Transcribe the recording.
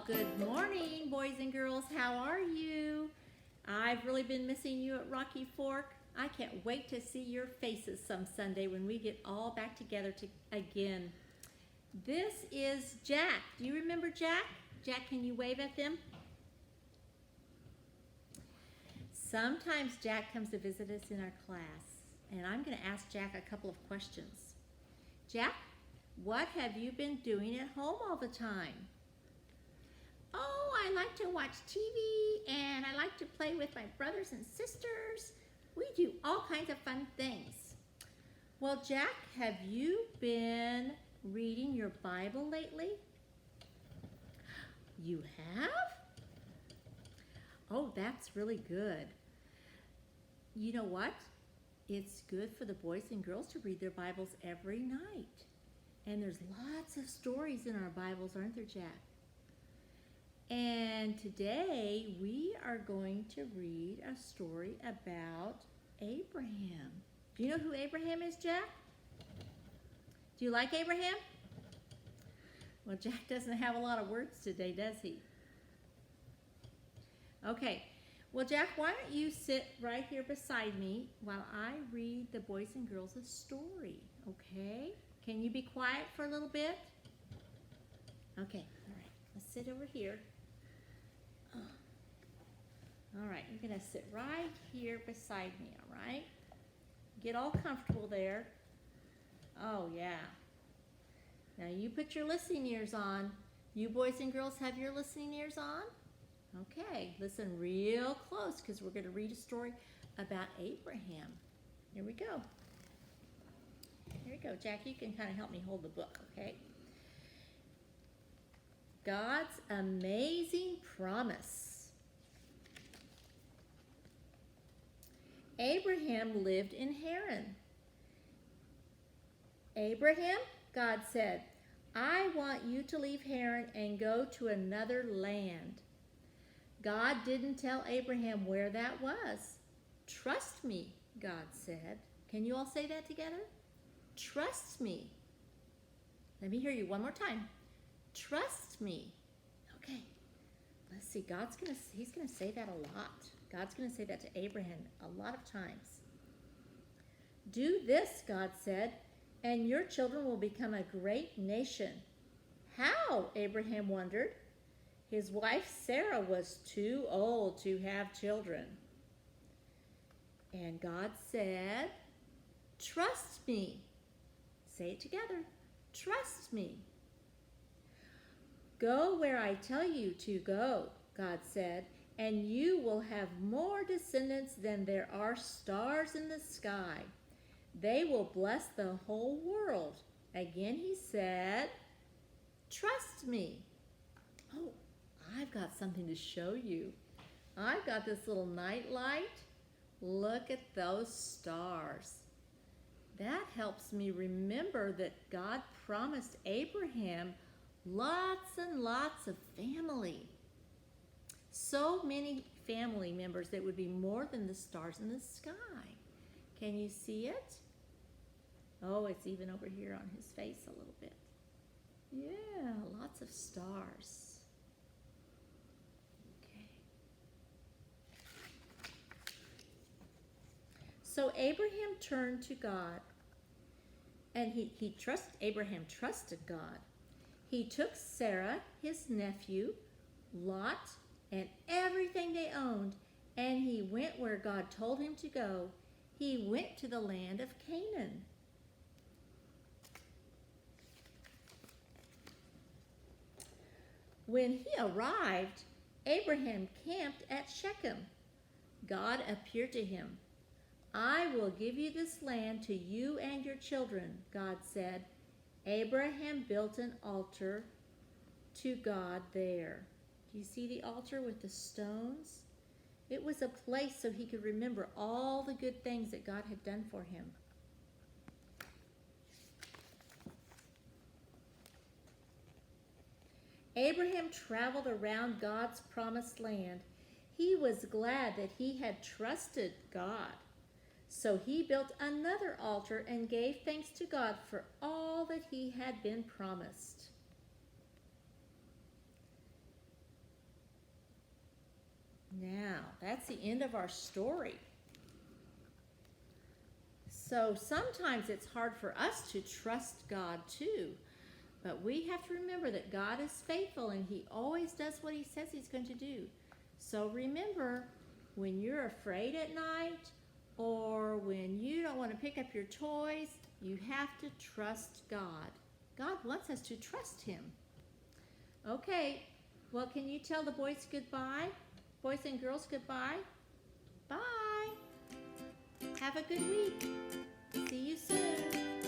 Well, good morning, boys and girls. How are you? I've really been missing you at Rocky Fork. I can't wait to see your faces some Sunday when we get all back together again. This is Jack. Do you remember Jack? Jack, can you wave at them? Sometimes Jack comes to visit us in our class, and I'm going to ask Jack a couple of questions. Jack, what have you been doing at home all the time? Oh, I like to watch TV and I like to play with my brothers and sisters. We do all kinds of fun things. Well, Jack, have you been reading your Bible lately? You have? Oh, that's really good. You know what? It's good for the boys and girls to read their Bibles every night. And there's lots of stories in our Bibles, aren't there, Jack? And today we are going to read a story about Abraham. Do you know who Abraham is, Jack? Do you like Abraham? Well, Jack doesn't have a lot of words today, does he? Okay. Well, Jack, why don't you sit right here beside me while I read the boys and girls a story, okay? Can you be quiet for a little bit? Okay, all right. Let's sit over here. All right, you're going to sit right here beside me, all right? Get all comfortable there. Oh, yeah. Now, you put your listening ears on. You boys and girls have your listening ears on? Okay, listen real close because we're going to read a story about Abraham. Here we go. Here we go. Jack, you can kind of help me hold the book, okay? God's amazing promise. Abraham lived in Haran. Abraham, God said, I want you to leave Haran and go to another land. God didn't tell Abraham where that was. Trust me, God said. Can you all say that together? Trust me. Let me hear you one more time. Trust me. Okay. Let's see. He's going to say that a lot. God's going to say that to Abraham a lot of times. Do this, God said, and your children will become a great nation. How? Abraham wondered. His wife Sarah was too old to have children. And God said, trust me. Say it together. Trust me. Go where I tell you to go, God said, and you will have more descendants than there are stars in the sky. They will bless the whole world. Again he said, trust me. Oh, I've got something to show you. I've got this little night light. Look at those stars. That helps me remember that God promised Abraham lots and lots of family. So many family members that would be more than the stars in the sky. Can you see it? Oh, it's even over here on his face a little bit. Yeah, lots of stars. Okay. So Abraham turned to God, and Abraham trusted God. He took Sarah, his nephew, Lot, and everything they owned, and he went where God told him to go. He went to the land of Canaan. When he arrived, Abraham camped at Shechem. God appeared to him. I will give you this land to you and your children, God said. Abraham built an altar to God there. Do you see the altar with the stones? It was a place so he could remember all the good things that God had done for him. Abraham traveled around God's promised land. He was glad that he had trusted God. So he built another altar and gave thanks to God for all that he had been promised. Now, that's the end of our story. So sometimes it's hard for us to trust God too. But we have to remember that God is faithful and He always does what He says He's going to do. So remember, when you're afraid at night or when you don't want to pick up your toys, you have to trust God. God wants us to trust Him. Okay, well, can you tell the boys goodbye? Boys and girls goodbye? Bye. Have a good week. See you soon.